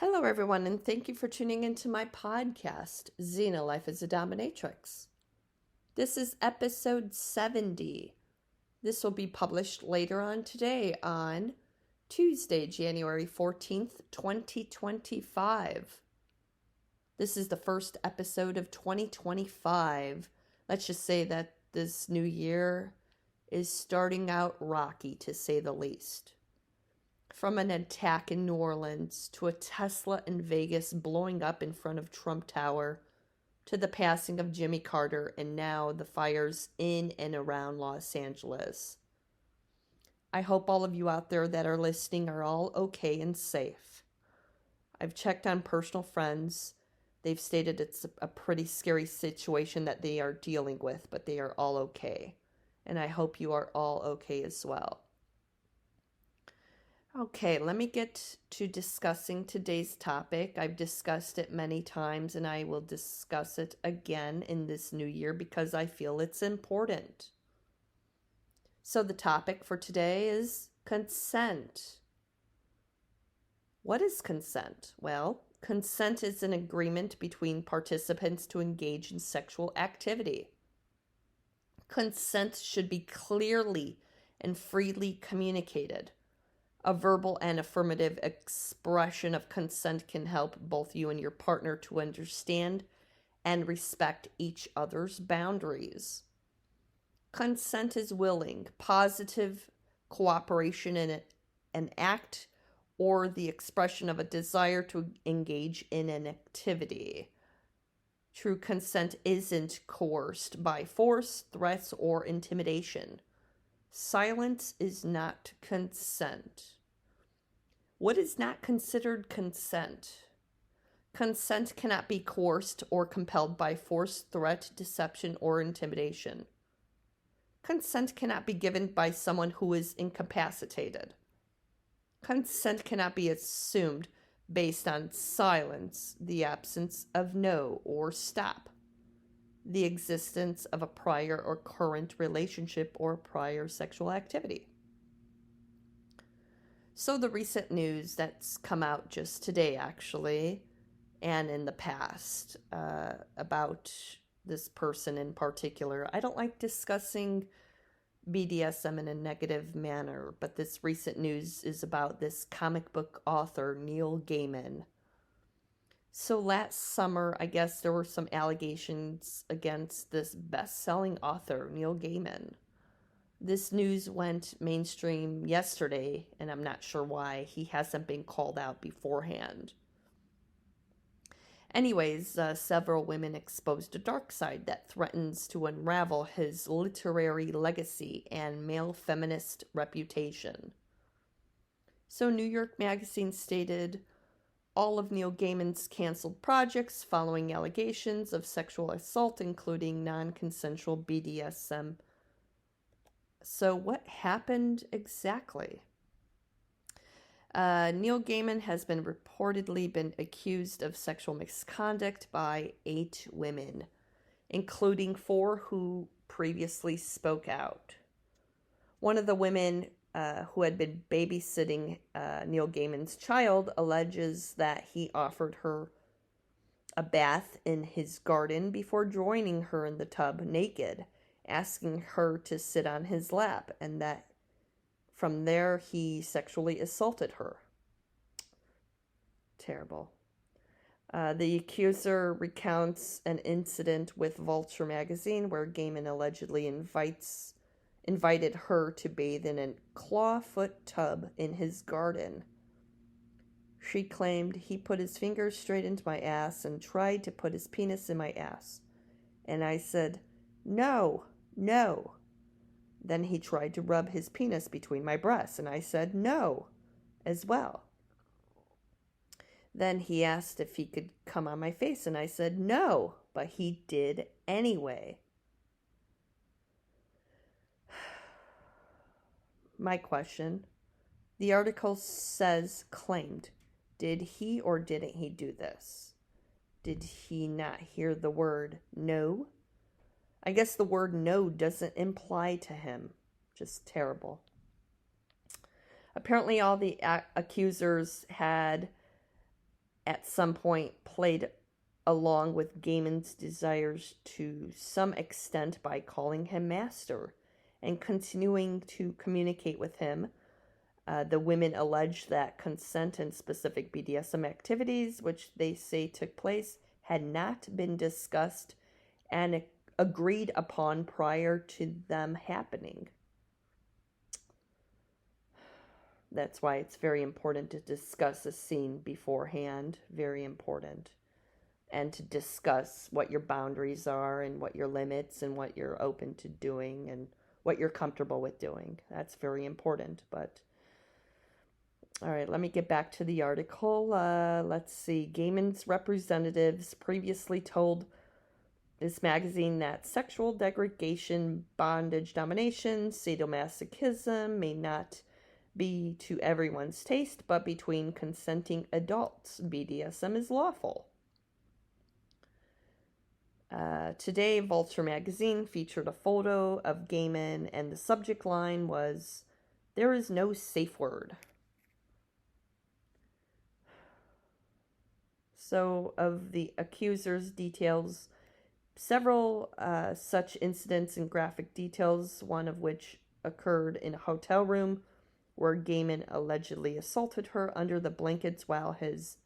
Hello, everyone, and thank you for tuning into my podcast, Xena Life as a Dominatrix. This is episode 70. This will be published later on today on Tuesday, January 14th, 2025. This is the first episode of 2025. Let's just say that this new year is starting out rocky, to say the least. From an attack in New Orleans to a Tesla in Vegas blowing up in front of Trump Tower to the passing of Jimmy Carter and now the fires in and around Los Angeles. I hope all of you out there that are listening are all okay and safe. I've checked on personal friends. They've stated it's a pretty scary situation that they are dealing with, but they are all okay. And I hope you are all okay as well. Okay, let me get to discussing today's topic. I've discussed it many times and I will discuss it again in this new year because I feel it's important. So the topic for today is consent. What is consent? Well, consent is an agreement between participants to engage in sexual activity. Consent should be clearly and freely communicated. A verbal and affirmative expression of consent can help both you and your partner to understand and respect each other's boundaries. Consent is willing, positive cooperation in an act or the expression of a desire to engage in an activity. True consent isn't coerced by force, threats, or intimidation. Silence is not consent. What is not considered consent? Consent cannot be coerced or compelled by force, threat, deception, or intimidation. Consent cannot be given by someone who is incapacitated. Consent cannot be assumed based on silence, the absence of no or stop, the existence of a prior or current relationship or prior sexual activity. So the recent news that's come out just today, actually, and in the past, about this person in particular. I don't like discussing BDSM in a negative manner, but this recent news is about this comic book author, Neil Gaiman. So last summer, I guess there were some allegations against this best-selling author, Neil Gaiman. This news went mainstream yesterday, and I'm not sure why he hasn't been called out beforehand. Anyways, several women exposed a dark side that threatens to unravel his literary legacy and male feminist reputation. So New York Magazine stated, all of Neil Gaiman's canceled projects following allegations of sexual assault, including non-consensual BDSM. So what happened exactly? Neil Gaiman has been reportedly been accused of sexual misconduct by 8 women, including 4 who previously spoke out. One of the women who had been babysitting Neil Gaiman's child alleges that he offered her a bath in his garden before joining her in the tub naked, asking her to sit on his lap, and that from there he sexually assaulted her. Terrible. The accuser recounts an incident with Vulture magazine where Gaiman allegedly invited her to bathe in a clawfoot tub in his garden. She claimed he put his fingers straight into my ass and tried to put his penis in my ass. And I said, no. Then he tried to rub his penis between my breasts, and I said no as well. Then he asked if he could come on my face, and I said no, but he did anyway. My question, the article claimed, did he or didn't he do this? Did he not hear the word no? I guess the word no doesn't imply to him. Just terrible. Apparently all the accusers had at some point played along with Gaiman's desires to some extent by calling him master and continuing to communicate with him. The women allege that consent and specific BDSM activities, which they say took place, had not been discussed and agreed upon prior to them happening. That's why it's very important to discuss a scene beforehand. Very important. And to discuss what your boundaries are and what your limits and what you're open to doing and what you're comfortable with doing. That's very important. But all right, let me get back to the article. Let's see. Gaiman's representatives previously told this magazine that sexual degradation, bondage, domination, sadomasochism may not be to everyone's taste, but between consenting adults, BDSM is lawful. Today, Vulture magazine featured a photo of Gaiman, and the subject line was, "There is no safe word." So, of the accuser's details, several such incidents and graphic details, one of which occurred in a hotel room where Gaiman allegedly assaulted her under the blankets while his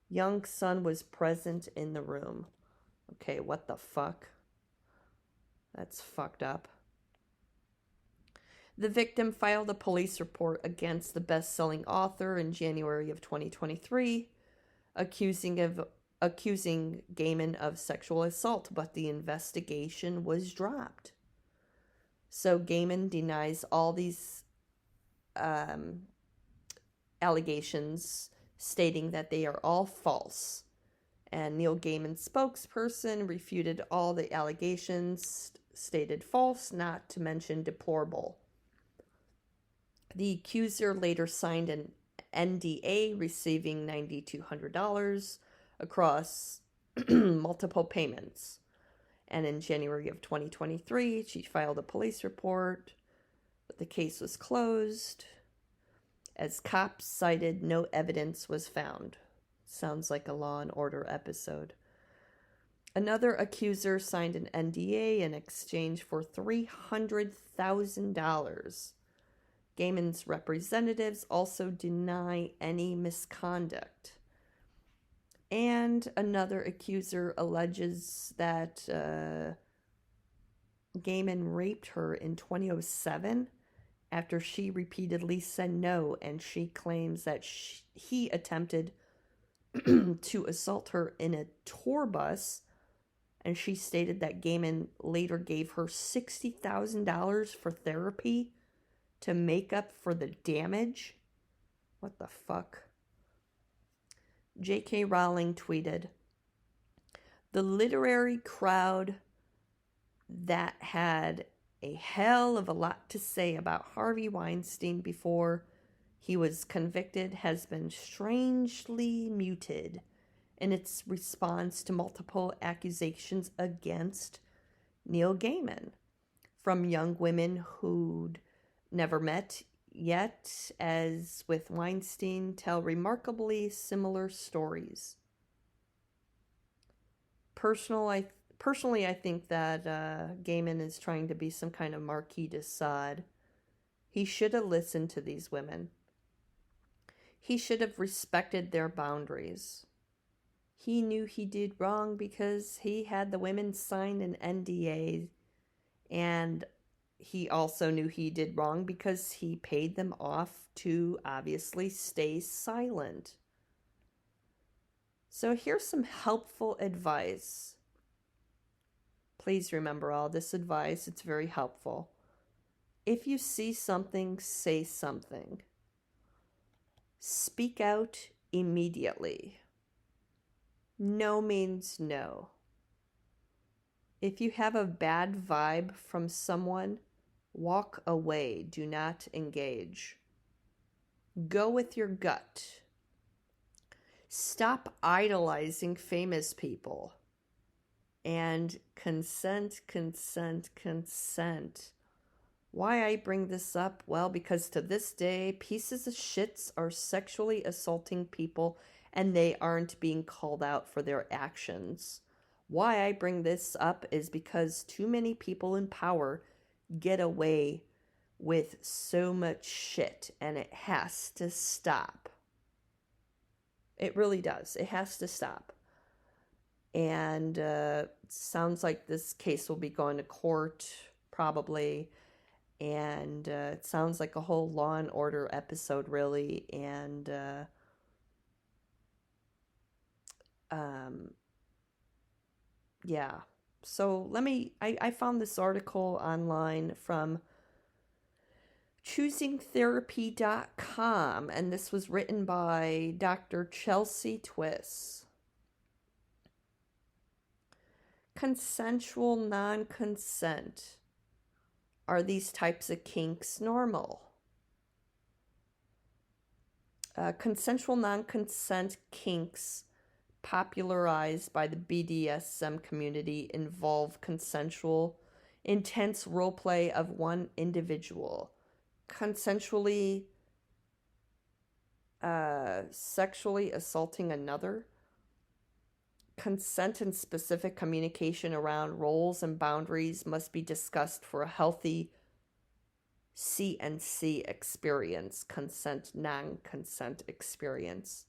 young son was present in the room. Okay, what the fuck? That's fucked up. The victim filed a police report against the best-selling author in January of 2023, accusing Gaiman of sexual assault, but the investigation was dropped. So Gaiman denies all these allegations, stating that they are all false. And Neil Gaiman's spokesperson refuted all the allegations, stated false, not to mention deplorable. The accuser later signed an NDA, receiving $9,200 across multiple payments. And in January of 2023, she filed a police report, but the case was closed as cops cited no evidence was found. Sounds like a Law and Order episode. Another accuser signed an NDA in exchange for $300,000. Gaiman's representatives also deny any misconduct. And another accuser alleges that Gaiman raped her in 2007 after she repeatedly said no, and she claims that he attempted to assault her in a tour bus, and she stated that Gaiman later gave her $60,000 for therapy to make up for the damage. What the fuck? J.K. Rowling tweeted, "The literary crowd that had a hell of a lot to say about Harvey Weinstein before he was convicted has been strangely muted in its response to multiple accusations against Neil Gaiman from young women who'd never met yet, as with Weinstein, tell remarkably similar stories." Personally, I think that Gaiman is trying to be some kind of Marquis de Sade. He should have listened to these women. He should have respected their boundaries. He knew he did wrong because he had the women sign an NDA, and he also knew he did wrong because he paid them off to obviously stay silent. So here's some helpful advice. Please remember all this advice. It's very helpful. If you see something, say something. Speak out immediately. No means no. If you have a bad vibe from someone, walk away. Do not engage. Go with your gut. Stop idolizing famous people. And consent. Why I bring this up? Well, because to this day, pieces of shits are sexually assaulting people and they aren't being called out for their actions. Why I bring this up is because too many people in power get away with so much shit, and it has to stop. It really does. It has to stop. And sounds like this case will be going to court probably. And it sounds like a whole Law and Order episode, really. And yeah. So I found this article online from choosingtherapy.com, and this was written by Dr. Chelsea Twiss. Consensual non-consent. Are these types of kinks normal? Consensual non-consent kinks popularized by the BDSM community involve consensual, intense role play of one individual, consensually sexually assaulting another. Consent and specific communication around roles and boundaries must be discussed for a healthy CNC experience, consent, non-consent experience.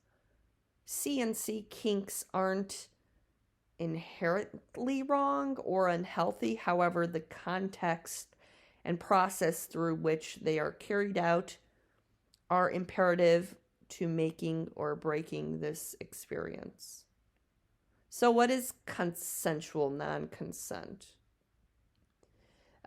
CNC kinks aren't inherently wrong or unhealthy. However, the context and process through which they are carried out are imperative to making or breaking this experience. So what is consensual non-consent?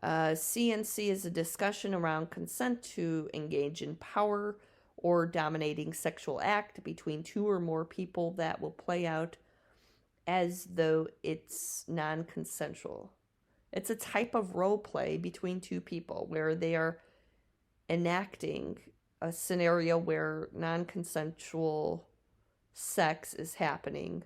CNC is a discussion around consent to engage in power or dominating sexual act between two or more people that will play out as though it's non-consensual. It's a type of role play between two people where they are enacting a scenario where non-consensual sex is happening.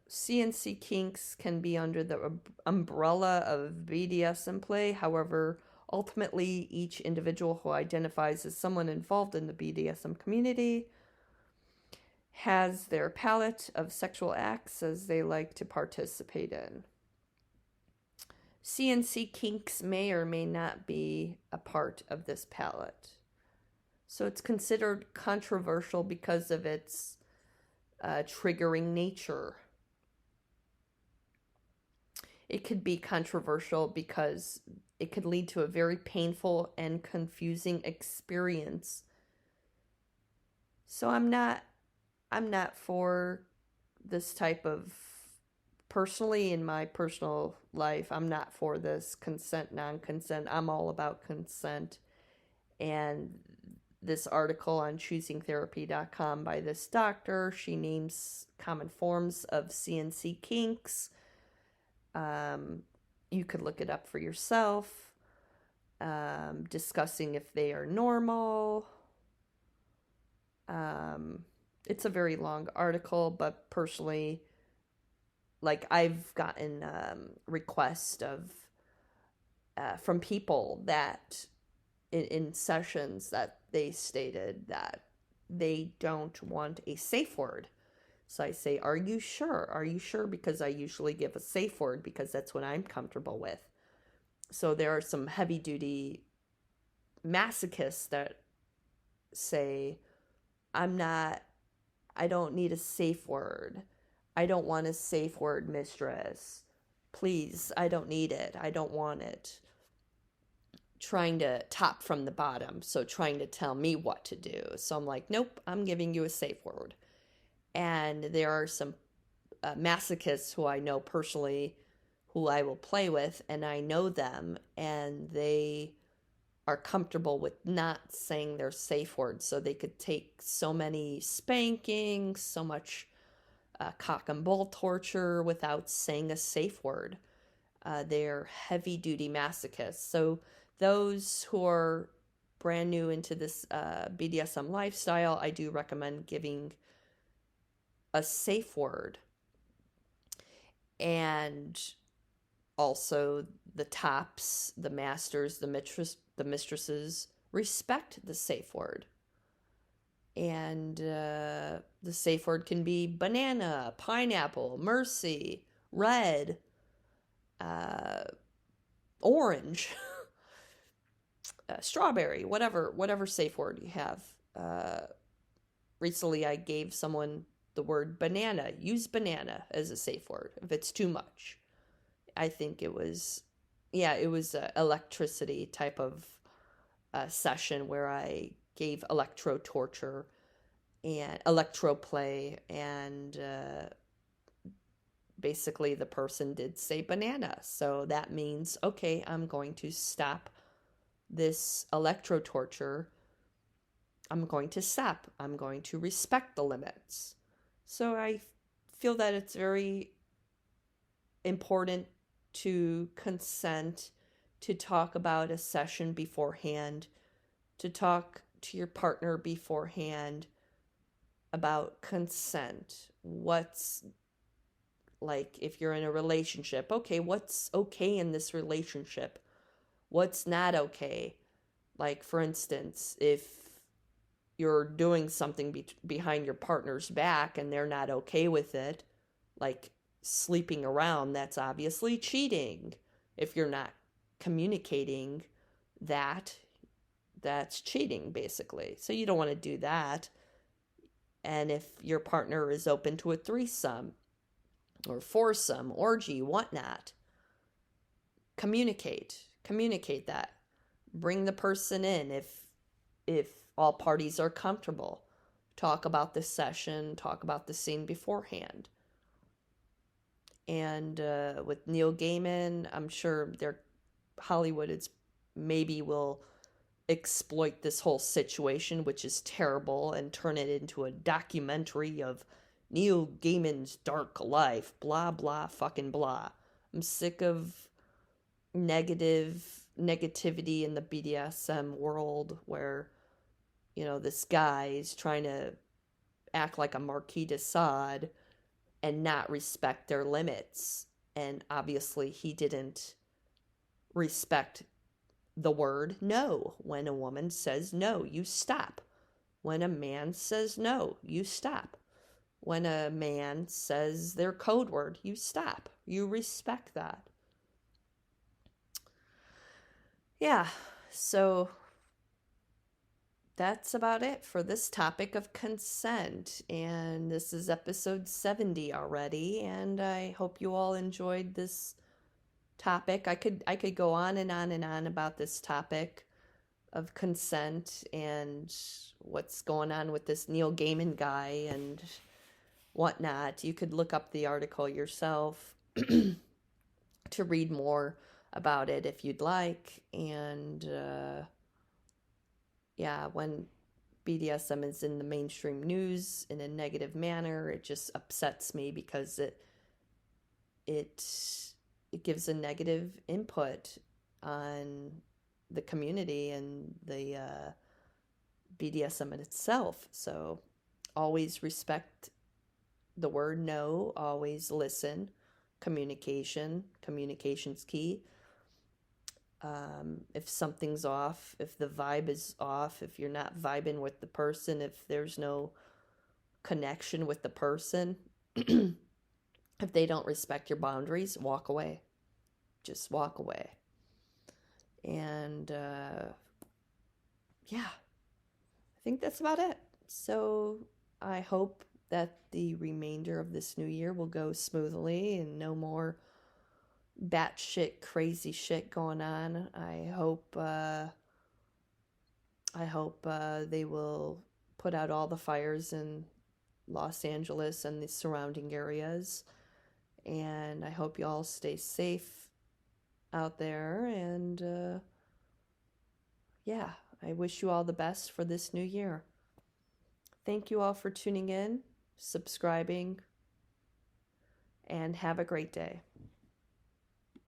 CNC kinks can be under the umbrella of BDSM play. However, ultimately, each individual who identifies as someone involved in the BDSM community has their palette of sexual acts as they like to participate in. CNC kinks may or may not be a part of this palette. So it's considered controversial because of its triggering nature. It could be controversial because it could lead to a very painful and confusing experience. So I'm not for this type of, personally in my personal life, I'm not for this consent, non-consent. I'm all about consent. And this article on choosingtherapy.com by this doctor, she names common forms of CNC kinks. You could look it up for yourself, discussing if they are normal. It's a very long article, but personally, like, I've gotten requests of from people that in sessions that they stated that they don't want a safe word. So I say, are you sure? Are you sure? Because I usually give a safe word because that's what I'm comfortable with. So there are some heavy duty masochists that say, I don't need a safe word. I don't want a safe word, mistress. Please, I don't need it. I don't want it. Trying to top from the bottom. So trying to tell me what to do. So I'm like, nope, I'm giving you a safe word. And there are some masochists who I know personally who I will play with, and I know them, and they are comfortable with not saying their safe word. So they could take so many spankings, so much cock and bull torture without saying a safe word. They're heavy duty masochists. So those who are brand new into this BDSM lifestyle, I do recommend giving a safe word. And also the tops, the masters, the mistresses respect the safe word. And the safe word can be banana, pineapple, mercy, red, uh, orange, strawberry, whatever safe word you have. Recently, I gave someone the word banana. Use banana as a safe word if it's too much. I think it was electricity type of session where I gave electro torture and electro play, and basically the person did say banana. So that means, okay, I'm going to stop this electro torture. I'm going to stop. I'm going to respect the limits. So I feel that it's very important to consent, to talk about a session beforehand, to talk to your partner beforehand about consent. What's, like, if you're in a relationship, okay, what's okay in this relationship? What's not okay? Like, for instance, if you're doing something behind your partner's back and they're not okay with it, like sleeping around, that's obviously cheating. If you're not communicating that, that's cheating, basically. So you don't want to do that. And if your partner is open to a threesome or foursome, orgy, whatnot, communicate that. Bring the person in if all parties are comfortable. Talk about the session, talk about the scene beforehand. And with Neil Gaiman, I'm sure Hollywood is maybe will exploit this whole situation, which is terrible, and turn it into a documentary of Neil Gaiman's dark life, blah, blah, fucking blah. I'm sick of negativity in the BDSM world where, this guy is trying to act like a Marquis de Sade and not respect their limits. And obviously he didn't respect the word no. When a woman says no, you stop. When a man says no, you stop. When a man says their code word, you stop. You respect that. Yeah, so that's about it for this topic of consent. And this is episode 70 already, and I hope you all enjoyed this topic. I could go on and on and on about this topic of consent and what's going on with this Neil Gaiman guy and whatnot. You could look up the article yourself to read more about it if you'd like. And when BDSM is in the mainstream news in a negative manner, it just upsets me because it gives a negative input on the community and the BDSM in itself. So always respect the word no, always listen. Communication's key. If something's off, if the vibe is off, if you're not vibing with the person, if there's no connection with the person, if they don't respect your boundaries, walk away. Just walk away. And I think that's about it. So I hope that the remainder of this new year will go smoothly and no more batshit crazy shit going on. I hope they will put out all the fires in Los Angeles and the surrounding areas. And I hope you all stay safe out there. And I wish you all the best for this new year. Thank you all for tuning in, subscribing, and have a great day.